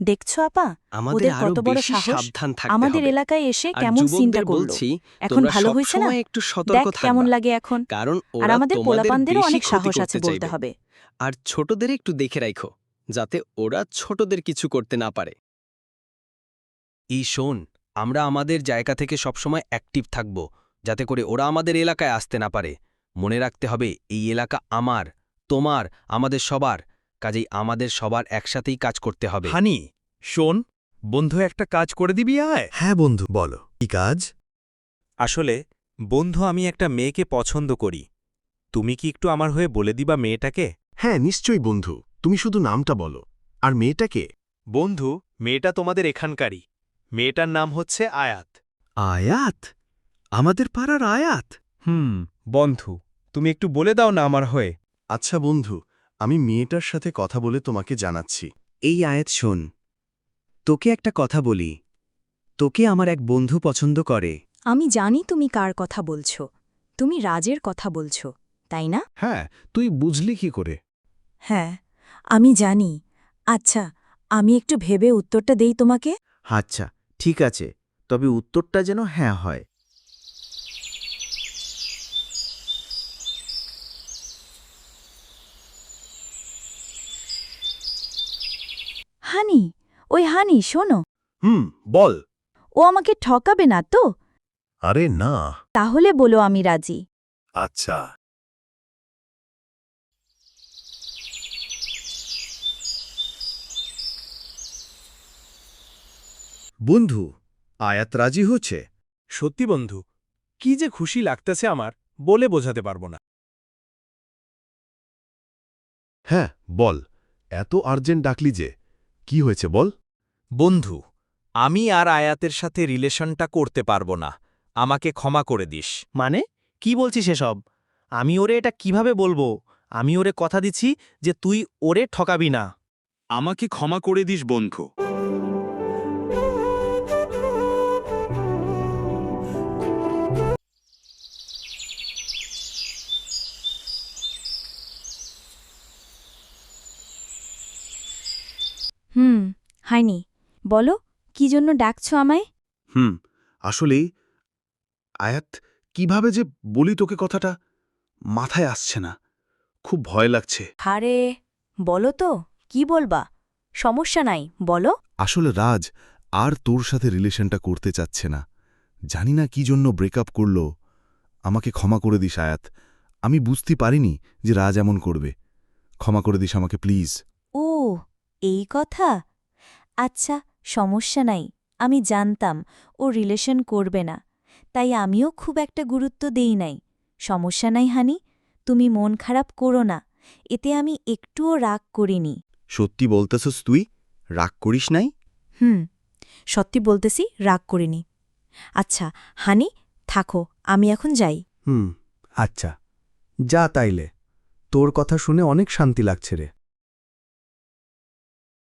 দেখছো আপা, আমাদের ওদের আরো কত বড় বেশি সাহস! সাবধান থাকতে আমাদের হবে। এলাকায় এসে আর কেমন যুবকদের চিন্তা করলো। বলছি, এখন তোমরা ভালো হয়েছে না? সবসময় একটু দেখ সতর্ক কেমন থাকবা। লাগে এখন। কারণ আর ওরা আমাদের তোমাদের পোলাপানদেরও বেশি অনেক ক্ষতি সাহস আছে করতে বলতে চাইবে। হবে। আর ছোটদের একটু দেখে রাখো, যাতে ওরা ছোটদের কিছু করতে না পারে। এই শোন, আমরা আমাদের জায়গা থেকে সবসময় অ্যাক্টিভ থাকব, যাতে করে ওরা আমাদের এলাকায় আসতে না পারে। মনে রাখতে হবে, এই এলাকা আমার, তোমার, আমাদের সবার। কাজেই আমাদের সবার একসাথেই কাজ করতে হবে। হানি, শোন, বন্ধু একটা কাজ করে দিবি আয়। হ্যাঁ বন্ধু, বলো কি কাজ? আসলে বন্ধু, আমি একটা মেয়েকে পছন্দ করি। তুমি কি একটু আমার হয়ে বলে দিবা মেয়েটাকে? হ্যাঁ নিশ্চয়ই বন্ধু, তুমি শুধু নামটা বলো। আর মেয়েটাকে? বন্ধু, মেয়েটা তোমাদের এখানকারই। মেয়েটার নাম হচ্ছে আয়াত। আয়াত? আমাদের পাড়ার আয়াত? বন্ধু, তুমি একটু বলে দাও না আমার হয়ে। আচ্ছা বন্ধু, আমি মেয়েটার সাথে কথা বলে তোমাকে জানাচ্ছি। এই আয়াত শোন, তোকে একটা কথা বলি। তোকে আমার এক বন্ধু পছন্দ করে। আমি জানি তুমি কার কথা বলছো। তুমি রাজের কথা বলছো, তাই না? হ্যাঁ, তুই বুঝলি কি করে? হ্যাঁ, আমি জানি। আচ্ছা, আমি একটু ভেবে উত্তরটা দেই তোমাকে। আচ্ছা, ঠিক আছে, তবে উত্তরটা যেন হ্যাঁ হয়। হানি, ওই হানি, শোনো। বল। ও আমাকে ঠকাবে না তো? আরে না। তাহলে বলো আমি রাজি। আচ্ছা। বন্ধু, আয়াত রাজি হচ্ছে। সত্যি বন্ধু, কি যে খুশি লাগতেছে আমার, বলে বোঝাতে পারবো না। হ্যাঁ বল, এত আর্জেন্ট ডাকলি যে, কি হয়েছে বল। বন্ধু, আমি আর আয়াতের সাথে রিলেশনটা করতে পারবো না। আমাকে ক্ষমা করে দিস। মানে কি বলছিস এসব? আমি ওরে এটা কিভাবে বলবো? আমি ওরে কথা দিচ্ছি যে তুই ওরে ঠকাবি না। আমাকে ক্ষমা করে দিস বন্ধু। হাইনি, বলো, কি জন্য ডাকছো আমায়? আসলে আয়াত, কিভাবে যে বলি তোকে কথাটা, মাথায় আসছে না। খুব ভয় লাগছে। আরে বলো তো, কি বলবা? সমস্যা নাই, বলো। আসলে রাজ আর তোর সাথে রিলেশনটা করতে চাচ্ছে না। জানি না কি জন্য ব্রেকআপ করল। আমাকে ক্ষমা করে দিস আয়াত। আমি বুঝতে পারিনি যে রাজ এমন করবে। ক্ষমা করে দিস আমাকে প্লিজ। ও, এই কথা। আচ্ছা, সমস্যা নাই। আমি জানতাম ও রিলেশন করবে না, তাই আমিও খুব একটা গুরুত্ব দেই নাই। সমস্যা নাই হানি, তুমি মন খারাপ করো না। এতে আমি একটুও রাগ করিনি। সত্যি বলতেছস তুই? রাগ করিস নাই? সত্যি বলতেছি, রাগ করিনি। আচ্ছা হানি, থাকো, আমি এখন যাই। আচ্ছা, যা তাইলে। তোর কথা শুনে অনেক শান্তি লাগছে রে।